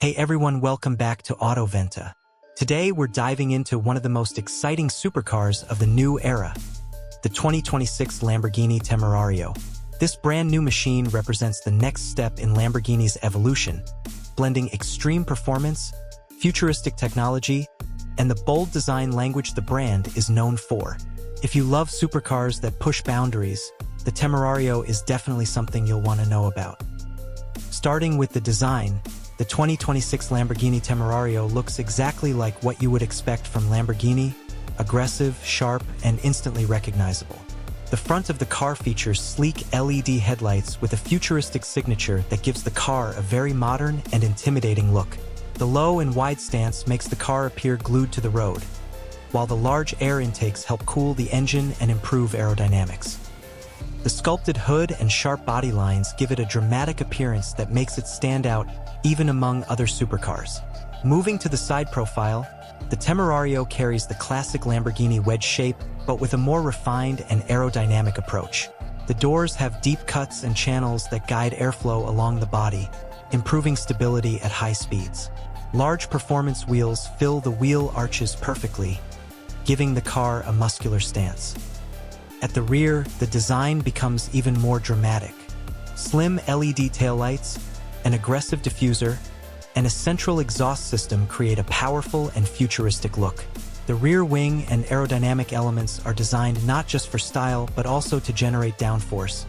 Hey everyone, welcome back to Auto Venta. Today we're diving into one of the most exciting supercars of the new era, the 2026 Lamborghini Temerario. This brand new machine represents the next step in Lamborghini's evolution, blending extreme performance, futuristic technology, and the bold design language the brand is known for. If you love supercars that push boundaries, the Temerario is definitely something you'll want to know about. Starting with the design, the 2026 Lamborghini Temerario looks exactly like what you would expect from Lamborghini: aggressive, sharp, and instantly recognizable. The front of the car features sleek LED headlights with a futuristic signature that gives the car a very modern and intimidating look. The low and wide stance makes the car appear glued to the road, while the large air intakes help cool the engine and improve aerodynamics. The sculpted hood and sharp body lines give it a dramatic appearance that makes it stand out even among other supercars. Moving to the side profile, the Temerario carries the classic Lamborghini wedge shape, but with a more refined and aerodynamic approach. The doors have deep cuts and channels that guide airflow along the body, improving stability at high speeds. Large performance wheels fill the wheel arches perfectly, giving the car a muscular stance. At the rear, the design becomes even more dramatic. Slim LED taillights, an aggressive diffuser, and a central exhaust system create a powerful and futuristic look. The rear wing and aerodynamic elements are designed not just for style but also to generate downforce,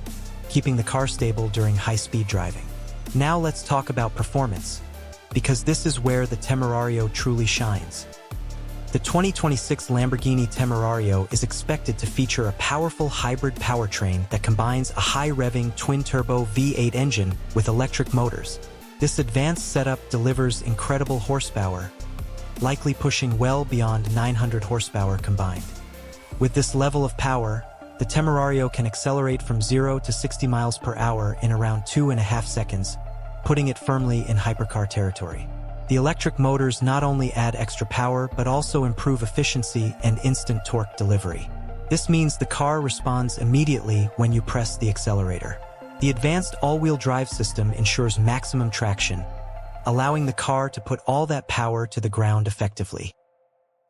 keeping the car stable during high-speed driving. Now let's talk about performance, because this is where the Temerario truly shines. The 2026 Lamborghini Temerario is expected to feature a powerful hybrid powertrain that combines a high-revving twin-turbo V8 engine with electric motors. This advanced setup delivers incredible horsepower, likely pushing well beyond 900 horsepower combined. With this level of power, the Temerario can accelerate from 0 to 60 miles per hour in around 2.5 seconds, putting it firmly in hypercar territory. The electric motors not only add extra power but also improve efficiency and instant torque delivery. This means the car responds immediately when you press the accelerator. The advanced all-wheel drive system ensures maximum traction, allowing the car to put all that power to the ground effectively.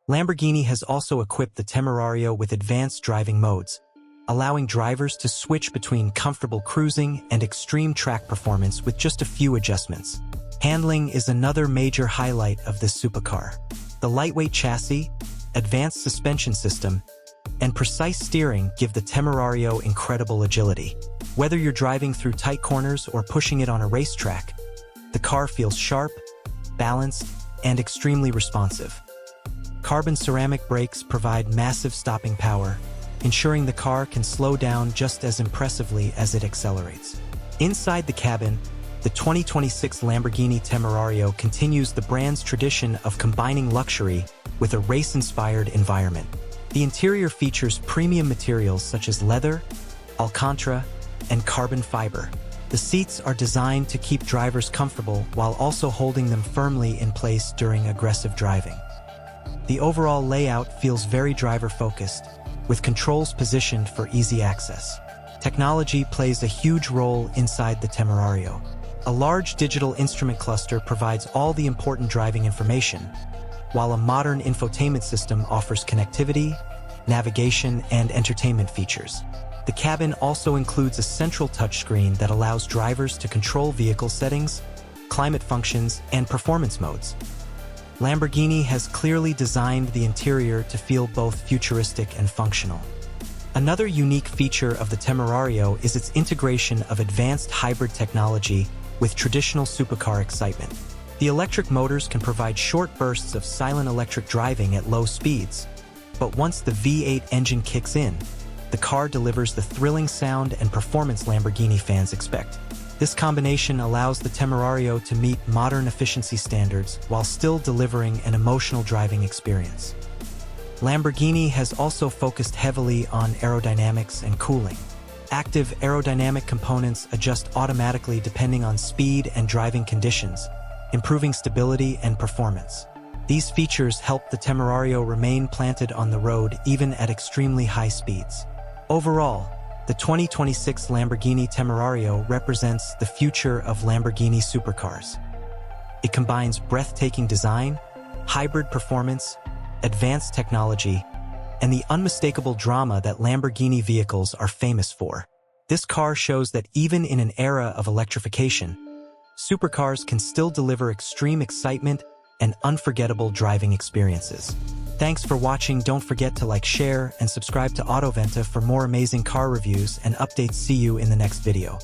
Lamborghini has also equipped the Temerario with advanced driving modes, allowing drivers to switch between comfortable cruising and extreme track performance with just a few adjustments. Handling is another major highlight of this supercar. The lightweight chassis, advanced suspension system, and precise steering give the Temerario incredible agility. Whether you're driving through tight corners or pushing it on a racetrack, the car feels sharp, balanced, and extremely responsive. Carbon ceramic brakes provide massive stopping power, ensuring the car can slow down just as impressively as it accelerates. Inside the cabin, the 2026 Lamborghini Temerario continues the brand's tradition of combining luxury with a race-inspired environment. The interior features premium materials such as leather, alcantara, and carbon fiber. The seats are designed to keep drivers comfortable while also holding them firmly in place during aggressive driving. The overall layout feels very driver-focused, with controls positioned for easy access. Technology plays a huge role inside the Temerario. A large digital instrument cluster provides all the important driving information, while a modern infotainment system offers connectivity, navigation, and entertainment features. The cabin also includes a central touchscreen that allows drivers to control vehicle settings, climate functions, and performance modes. Lamborghini has clearly designed the interior to feel both futuristic and functional. Another unique feature of the Temerario is its integration of advanced hybrid technology with traditional supercar excitement. The electric motors can provide short bursts of silent electric driving at low speeds, but once the V8 engine kicks in, the car delivers the thrilling sound and performance Lamborghini fans expect. This combination allows the Temerario to meet modern efficiency standards while still delivering an emotional driving experience. Lamborghini has also focused heavily on aerodynamics and cooling. Active aerodynamic components adjust automatically depending on speed and driving conditions, improving stability and performance. These features help the Temerario remain planted on the road even at extremely high speeds. Overall, the 2026 Lamborghini Temerario represents the future of Lamborghini supercars. It combines breathtaking design, hybrid performance, advanced technology, and the unmistakable drama that Lamborghini vehicles are famous for. This car shows that even in an era of electrification, supercars can still deliver extreme excitement and unforgettable driving experiences. Thanks for watching. Don't forget to like, share, and subscribe to Auto Venta for more amazing car reviews and updates. See you in the next video.